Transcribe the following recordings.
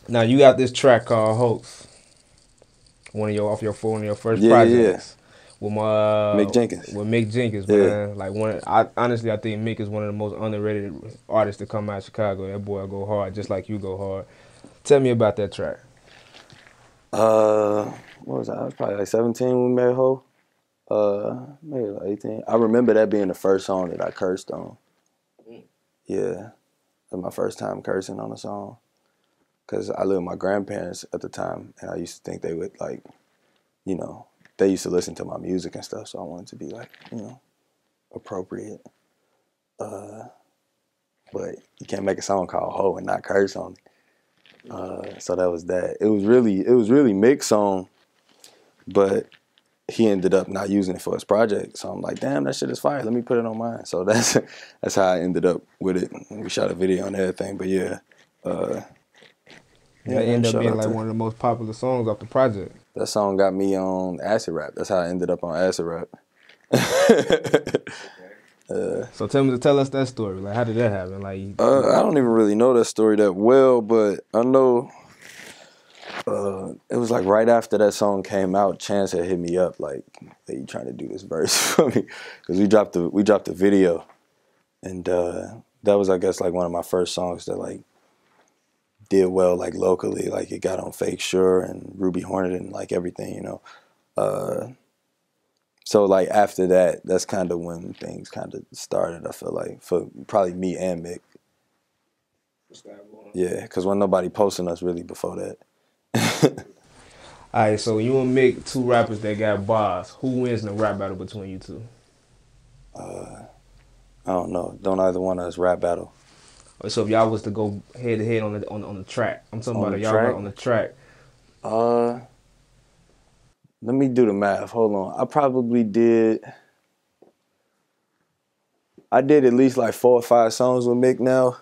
Now you got this track called Hoax, one of your first Yeah, yeah, yeah. projects with my Mick Jenkins. with Mick Jenkins, Yeah. man. Like I honestly I think Mick is one of the most underrated artists to come out of Chicago. That boy go hard, just like you go hard. Tell me about that track. What was I was probably like 17 when we made Ho. Maybe like 18. I remember that being the first song that I cursed on. Yeah, it was my first time cursing on a song. Cause I lived with my grandparents at the time, and I used to think they would like, you know, they used to listen to my music and stuff, so I wanted to be like, appropriate. Uh, but you can't make a song called "Ho" and not curse on it. So that was that. It was really Mick's song, but he ended up not using it for his project. So I'm like, damn, that shit is fire. Let me put it on mine. So that's how I ended up with it. We shot a video and everything. But yeah, That man, ended up shout being out like to one of the most popular songs off the project. that song. Got me on acid rap. That's how I ended up on acid rap. So tell us that story. Like, how did that happen? Like, I don't even really know that story that well, but I know it was like right after that song came out, Chance had hit me up like, "Hey, you trying to do this verse for me?" Because we dropped the video, and that was, I guess, like one of my first songs that like did well like locally. Like it got on Fake Sure and Ruby Hornet and like everything. So like after that, that's kind of when things kind of started. I feel like for probably me and Mick. Yeah, because wasn't nobody posting us really before that. all right, so you and Mick, two rappers that got bars. Who wins in the rap battle between you two? I don't know. Don't either one of us rap battle So if y'all was to go head to head on the track, I'm talking on about the if y'all went track. on the track. Uh, Let me do the math. Hold on. I did at least like 4 or 5 songs with Mick now.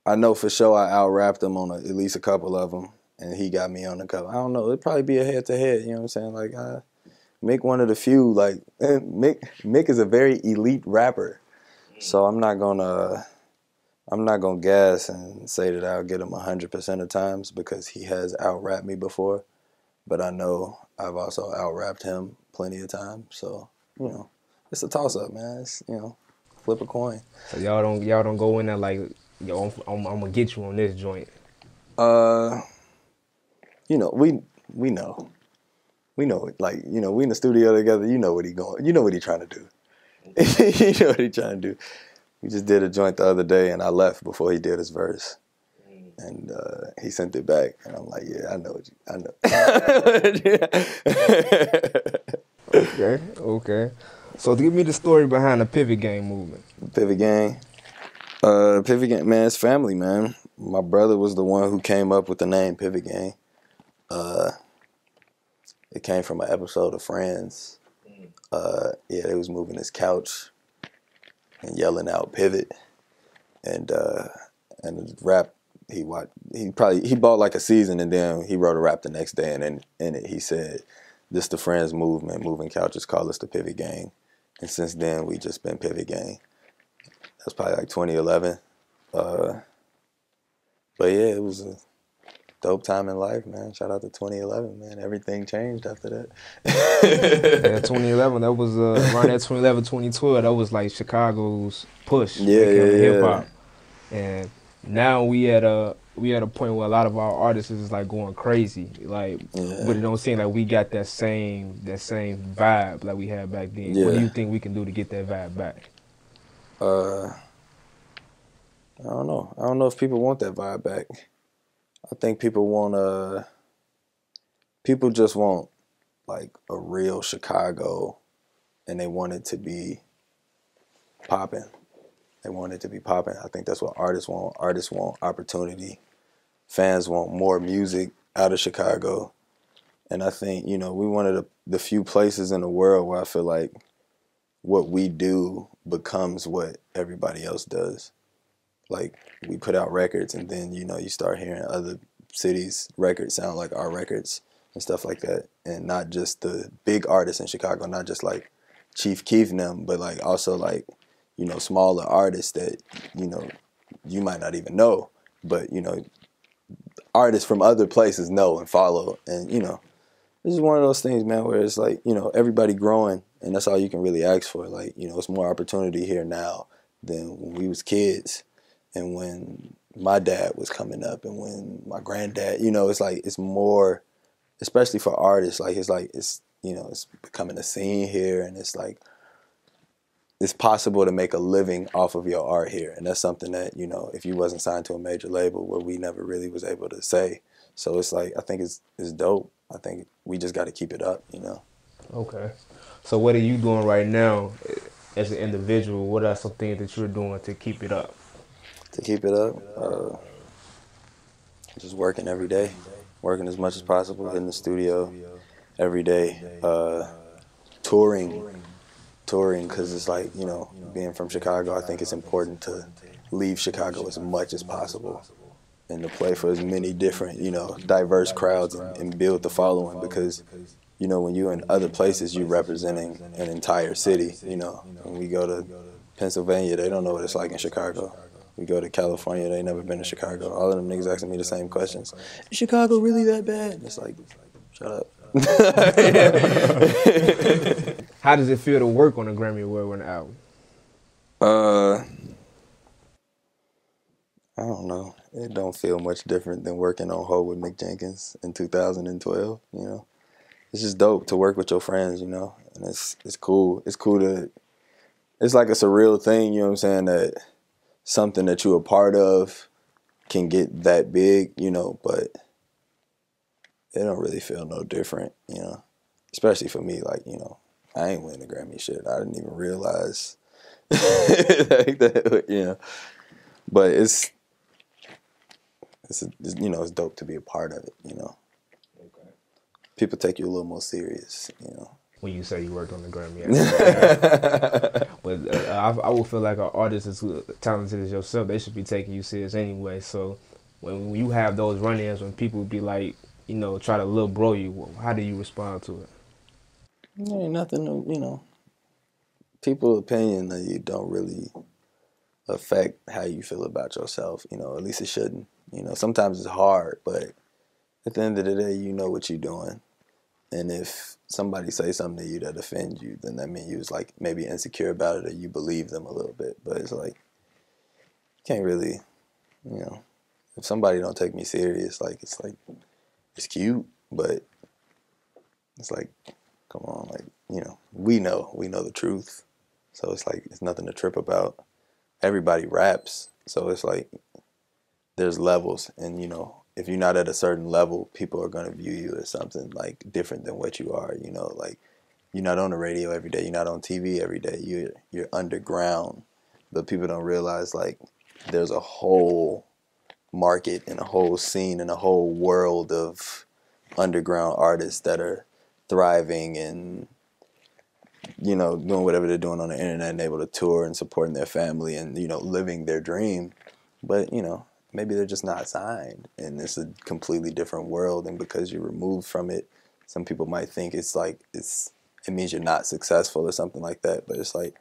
I know for sure I out rapped him on at least a couple of them, and he got me on a couple. I don't know. It'd probably be a head to head. You know what I'm saying? Like Mick, one of the few. Like Mick is a very elite rapper, so I'm not gonna gas and say that I'll get him 100% of times because he has out rapped me before. But I know I've also out rapped him plenty of times. So it's a toss up, man. It's flip a coin. So y'all don't go in there like, yo, I'm gonna get you on this joint. Uh, we know. We know it. Like, we in the studio together. You know what he going. You know what he trying to do. You know what he trying to do. We just did a joint the other day, and I left before he did his verse. And he sent it back, and I'm like, yeah, I know what I know. Okay. So give me the story behind the Pivot Gang movement. Pivot Gang. Pivot Gang, man, it's family, man. My brother was the one who came up with the name Pivot Gang. It came from an episode of Friends. Yeah, they was moving his couch and yelling out "Pivot," and the rap he watched. He bought like a season, and then he wrote a rap the next day, and then in it he said, "This the Friends movement, moving couches, call us the Pivot Gang," and since then we just been Pivot Gang. That's probably like 2011. But yeah, it was a dope time in life, man. Shout out to 2011, man. Everything changed after Yeah, that. 2011. That was around that 2011, 2012. That was like Chicago's push when Yeah, it came to hip yeah, hop. And now we at a point where a lot of our artists is like going crazy, like, yeah, but it don't seem like we got that same vibe like we had back then. What do yeah. you think we can do to get that vibe back? Uh, I don't know. I don't know if people want that vibe back. I think people just want like a real Chicago, and they want it to be popping. They want it to be popping. I think that's what artists want. Artists want opportunity. Fans want more music out of Chicago. And I think, we one of the few places in the world where I feel like what we do becomes what everybody else does. Like, we put out records, and then, you start hearing other cities' records sound like our records and stuff like that. And not just the big artists in Chicago, not just like Chief Keef and them, but like also like, smaller artists that, you might not even know. but you know, artists from other places know and follow, and you know, this is one of those things, man, where it's like, you know, everybody growing, and that's all you can really ask for. Like, you know, it's more opportunity here now than when we was kids, and when my dad was coming up, and when my granddad. You know, it's like it's more, especially for artists. Like it's you know, it's becoming a scene here, and it's like it's possible to make a living off of your art here, and that's something that, you know, if you wasn't signed to a major label, where we never really was able to say. So it's like, I think it's dope. I think we just got to keep it up, you know. Okay. So what are you doing right now as an individual? What are some things that you're doing to keep it up? To keep it up, just working every day, working as much as possible in the studio every day, touring, because it's like, you know, being from Chicago, I think it's important to leave Chicago as much as possible and to play for as many different, you know, diverse crowds, and build the following, because, you know, when you're in other places, you're representing an entire city. You know, when we go to Pennsylvania, they don't know what it's like in Chicago. We go to California, they never been to Chicago. All of them niggas asking me the same questions. Is Chicago really that bad? And it's like, shut up. How does it feel to work on a Grammy Award-winning album? I don't know. It don't feel much different than working on Ho with Mick Jenkins in 2012. You know, it's just dope to work with your friends. You know, and it's cool. It's cool to. It's like a surreal thing. You know what I'm saying? That something that you're a part of can get that big. You know, but it don't really feel no different. You know, especially for me. Like, you know, I ain't winning the Grammy shit. I didn't even realize like that. You know, but it's you know, it's dope to be a part of it, you know. Okay. People take you a little more serious, you know. When you say you worked on the Grammy, but I would feel like an artist as talented as yourself, they should be taking you serious anyway. So when you have those run-ins, when people be like, you know, try to little bro you, how do you respond to it? Ain't nothing, you know. People's opinion of you don't really affect how you feel about yourself, you know. At least it shouldn't. You know, sometimes it's hard, but at the end of the day, you know what you're doing. And if somebody say something to you that offends you, then that means you was like maybe insecure about it, or you believe them a little bit. But it's like, you can't really, you know, if somebody don't take me serious, like it's cute, but it's like, come on, like, you know, we know the truth. So it's like, it's nothing to trip about. Everybody raps. So it's like, there's levels, and you know, if you're not at a certain level, people are gonna view you as something like different than what you are. You know, like, you're not on the radio every day, you're not on TV every day, you're underground. But people don't realize, like, there's a whole market and a whole scene and a whole world of underground artists that are thriving and, you know, doing whatever they're doing on the internet and able to tour and supporting their family and, you know, living their dream. But, you know, maybe they're just not signed, and it's a completely different world. And because you're removed from it, some people might think it's like it means you're not successful or something like that. But it's like,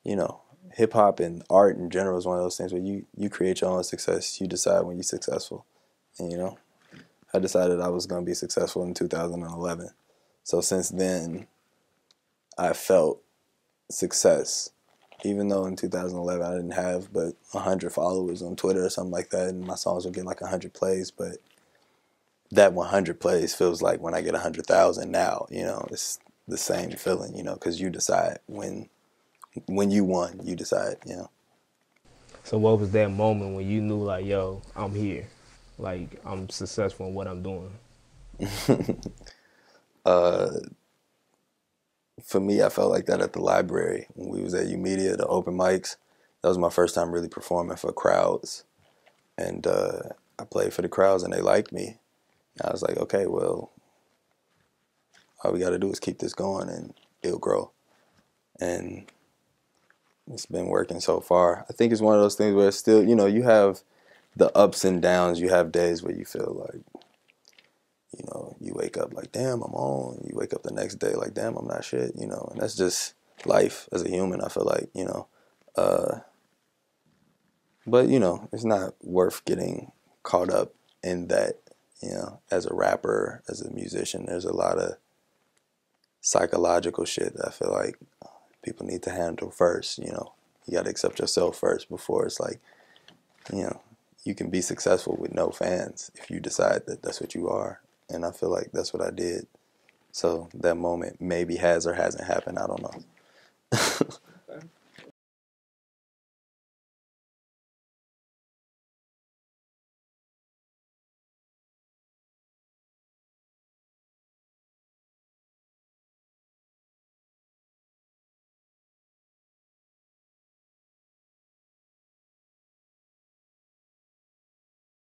you know, hip hop and art in general is one of those things where you create your own success. You decide when you're successful. And, you know, I decided I was going to be successful in 2011. So since then, I felt success. Even though in 2011 I didn't have but 100 followers on Twitter or something like that, and my songs would get like 100 plays, but that 100 plays feels like when I get 100,000 now. You know, it's the same feeling, you know, because you decide when you won, you decide, you know. So what was that moment when you knew, like, yo, I'm here, like, I'm successful in what I'm doing? For me, I felt like that at the library when we was at U-Media, the open mics. That was my first time really performing for crowds. And I played for the crowds and they liked me. And I was like, okay, well, all we got to do is keep this going and it'll grow. And it's been working so far. I think it's one of those things where it's still, you know, you have the ups and downs. You have days where you feel like, you know, you wake up like, damn, I'm on. You wake up the next day like, damn, I'm not shit, you know. And that's just life as a human, I feel like, you know. But, you know, it's not worth getting caught up in that, as a rapper, as a musician, there's a lot of psychological shit that I feel like people need to handle first. You got to accept yourself first before it's like, you can be successful with no fans if you decide that that's what you are. And I feel like that's what I did. So that moment maybe has or hasn't happened. I don't know.